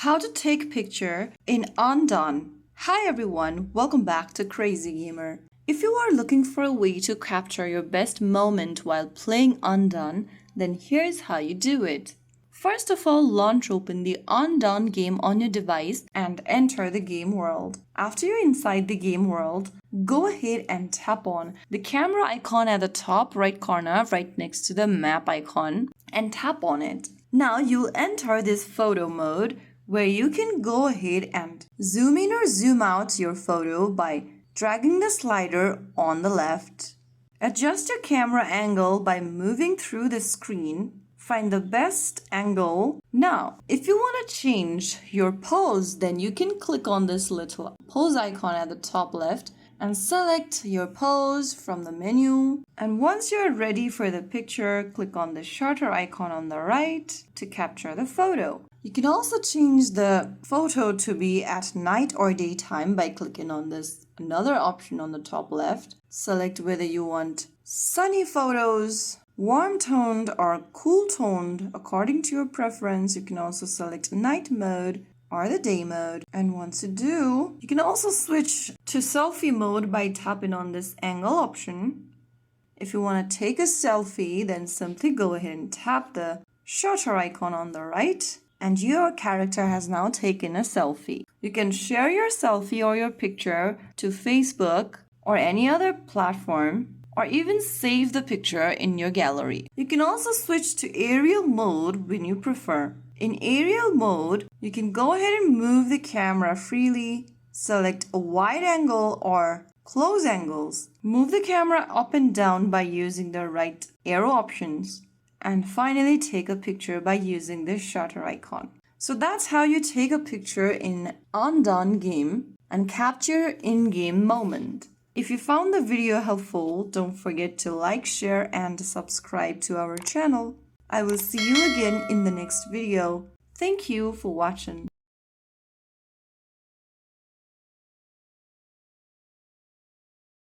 How to take picture in Undawn. Hi everyone, welcome back to Crazy Gamer. If you are looking for a way to capture your best moment while playing Undawn, then here's how you do it. First of all, launch open the Undawn game on your device and enter the game world. After you're inside the game world, go ahead and tap on the camera icon at the top right corner right next to the map icon and tap on it. Now you'll enter this photo mode where you can go ahead and zoom in or zoom out your photo by dragging the slider on the left. Adjust your camera angle by moving through the screen. Find the best angle. Now, if you want to change your pose, then you can click on this little pose icon at the top left and select your pose from the menu. And once you're ready for the picture, click on the shutter icon on the right to capture the photo. You can also change the photo to be at night or daytime by clicking on this another option on the top left. Select whether you want sunny photos, warm toned or cool toned according to your preference. You can also select night mode or the day mode. And once you do, you can also switch to selfie mode by tapping on this angle option. If you want to take a selfie, then simply go ahead and tap the shutter icon on the right and your character has now taken a selfie. You can share your selfie or your picture to Facebook or any other platform, or even save the picture in your gallery. You can also switch to aerial mode when you prefer. In aerial mode, you can go ahead and move the camera freely, select a wide angle or close angles, move the camera up and down by using the right arrow options, and finally take a picture by using the shutter icon. So that's how you take a picture in Undawn game and capture in-game moment. If you found the video helpful, don't forget to like, share, and subscribe to our channel. I will see you again in the next video. Thank you for watching.